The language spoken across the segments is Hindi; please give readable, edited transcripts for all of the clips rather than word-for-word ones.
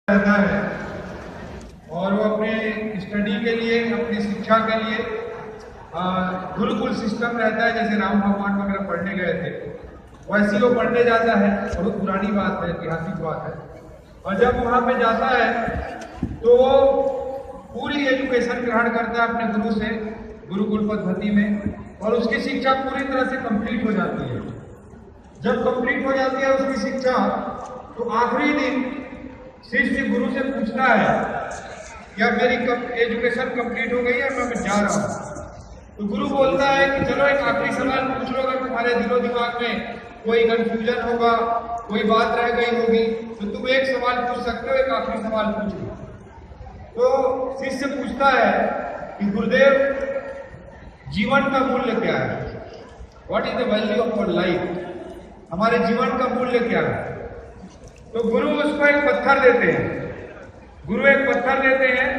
रहता है और वो अपने स्टडी के लिए, अपनी शिक्षा के लिए गुरुकुल सिस्टम रहता है। जैसे राम भगवान वगैरह पढ़ने गए थे वैसे वो पढ़ने जाता है। बहुत पुरानी बात है, ऐतिहासिक बात है। और जब वहाँ पे जाता है तो वो पूरी एजुकेशन ग्रहण करता है अपने गुरु से, गुरुकुल पद्धति में, और उसकी शिक्षा पूरी तरह से कंप्लीट हो जाती है। जब कंप्लीट हो जाती है उसकी शिक्षा, तो आखिरी दिन शिष्य गुरु से पूछता है क्या मेरी एजुकेशन कंप्लीट हो गई है, मैं जा रहा हूँ। तो गुरु बोलता है कि चलो एक आखिरी सवाल पूछ लो, अगर तुम्हारे दिलो दिमाग में कोई कंफ्यूजन होगा, कोई बात रह गई होगी तो तुम एक सवाल पूछ सकते हो, एक आखिरी सवाल पूछ लो। तो शिष्य पूछता है कि गुरुदेव जीवन का मूल्य क्या है, what is the value of our life, हमारे जीवन का मूल्य क्या है। तो गुरु उसको एक पत्थर देते हैं। गुरु एक पत्थर देते हैं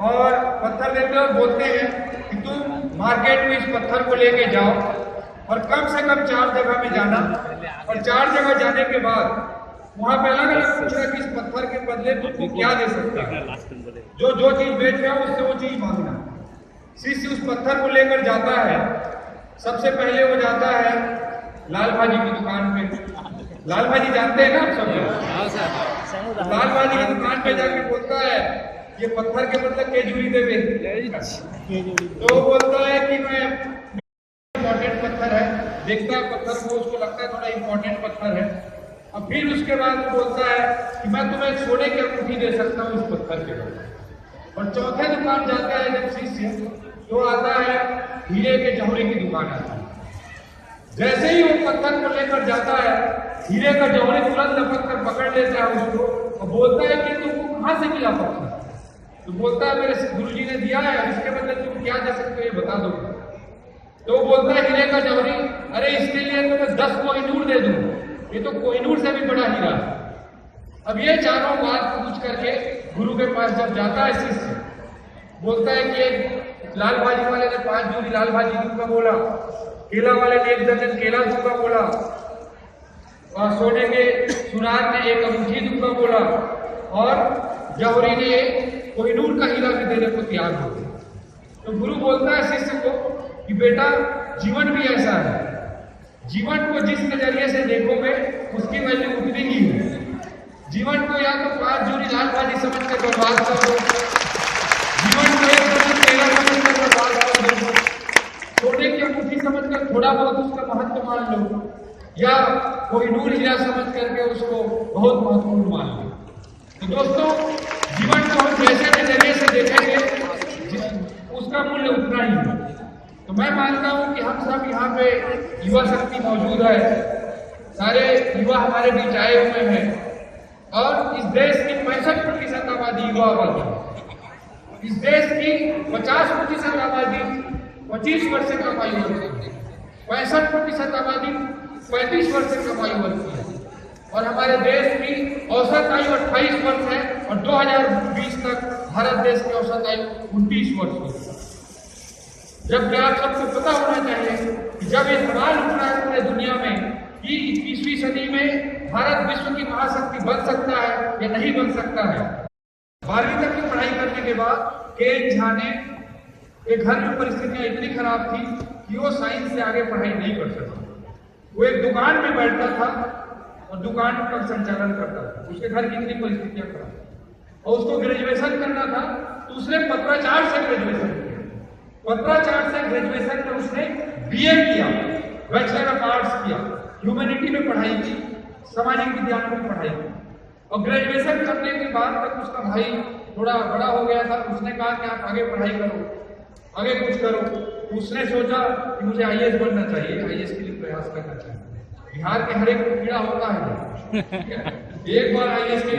और पत्थर देते हैं और बोलते हैं कि तुम मार्केट में इस पत्थर को लेके जाओ और कम से कम 4 जगह में जाना, और 4 जगह जाने के बाद वहां पे अलग अलग पूछना कि इस पत्थर के बदले तुमको क्या दे सकता है, जो चीज बेच रहा है उससे वो चीज मांगना। शिष्य उस पत्थर को लेकर जाता है। सबसे पहले वो जाता है लाल भाजी की दुकान पे। लाल भाजी जानते हैं ना आप सब लोग? लाल भाजी की दुकान पे जाके बोलता है ये पत्थर के बदले केजूरी देवे। तो बोलता है कि मैं इम्पोर्टेंट पत्थर है, देखता है पत्थर को, उसको लगता है थोड़ा इम्पोर्टेंट पत्थर है। और फिर उसके बाद बोलता है कि मैं तुम्हें सोने की अंगूठी दे सकता हूँ इस पत्थर के बदले। और चौथे दुकान जाता है जब शिष्य, तो आता है हीरे के जौहरी की दुकान आता है। जैसे ही वो पत्थर को लेकर जाता है, हीरे का जौहरी तुरंत लपक कर पकड़ लेता है उसको और बोलता है कि तुमको कहाँ से मिला पत्थर। तो बोलता है मेरे गुरुजी ने दिया है, इसके बदले तुम क्या दे सकते हो ये बता दो। तो वो बोलता है हीरे का जौहरी, अरे इसके लिए तो मैं 10 कोहिनूर दे दूं, ये तो कोहिनूर से भी बड़ा हीरा है। अब ये चारों बात पूछ करके गुरु के पास जब जाता है शिष्य, बोलता है कि एक लाल भाजी वाले ने 5 जोड़ी लाल भाजी दूंगा बोला, केला वाले ने 1 दर्जन केला दूंगा बोला, और सोने के सुनार ने 1 अंगूठी दूंगा बोला, और जौहरी ने कोहिनूर का हीरा भी देने को तैयार हो गया। तो गुरु बोलता है शिष्य को कि बेटा जीवन भी ऐसा है, जीवन को जिस नजरिए से देखोगे उसकी वैल्यू उतनी ही है। जीवन को या तो 5 जोड़ी लाल भाजी समझ कर बर्बाद कर दो, जीवन को 1 दर्जन केला समझ कर बर्बाद कर दो, सोने की अंगूठी समझ कर थोड़ा बहुत उसका महत्व मान लो, या कोहिनूर हीरा समझ करके उसको बहुत महत्वपूर्ण मान लो। तो दोस्तों जीवन को हम जैसे नजरिए से देखेंगे उसका मूल्य उतना ही है। तो मैं मानता हूं कि हम सब यहाँ पे युवा शक्ति मौजूद है, सारे युवा हमारे बीच आए हुए हैं, और इस देश की 65% आबादी युवा आबादी है। इस देश की 50% आबादी 25 वर्ष से कम आयु वर्ग की है, 65% आबादी 35 वर्ष से कम आयु वर्ग की है, और हमारे देश की औसत आयु 28 वर्ष है, और 2020 तक भारत देश की औसत आयु 29 वर्ष की है। जबकि आप सबको पता होना चाहिए कि जब ये सवाल उठ रहा है पूरे दुनिया में कि 21वीं सदी में भारत विश्व की महाशक्ति बन सकता है या नहीं बन सकता है। 12वीं तक की पढ़ाई करने के बाद के झा ने एक घर में परिस्थितियां इतनी खराब थी कि वो साइंस से आगे पढ़ाई नहीं कर सकता। वो एक दुकान में बैठता था और दुकान का संचालन करता था, उसके घर की इतनी परिस्थितियां खराब, और उसको ग्रेजुएशन करना था तो उसने पत्राचार से ग्रेजुएशन किया। पत्राचार से ग्रेजुएशन में उसने बीए किया, बैचलर ऑफ आर्ट्स किया, ह्यूमैनिटी में पढ़ाई की, सामाजिक विज्ञान में पढ़ाई की। और ग्रेजुएशन करने के बाद तक उसका भाई थोड़ा बड़ा हो गया था, उसने कहा कि आप आगे पढ़ाई करो, आगे कुछ करो। उसने सोचा कि मुझे आईएएस बनना चाहिए, आईएएस के लिए प्रयास करना चाहिए। बिहार के हर एक को कीड़ा होता है एक बार आईएएस के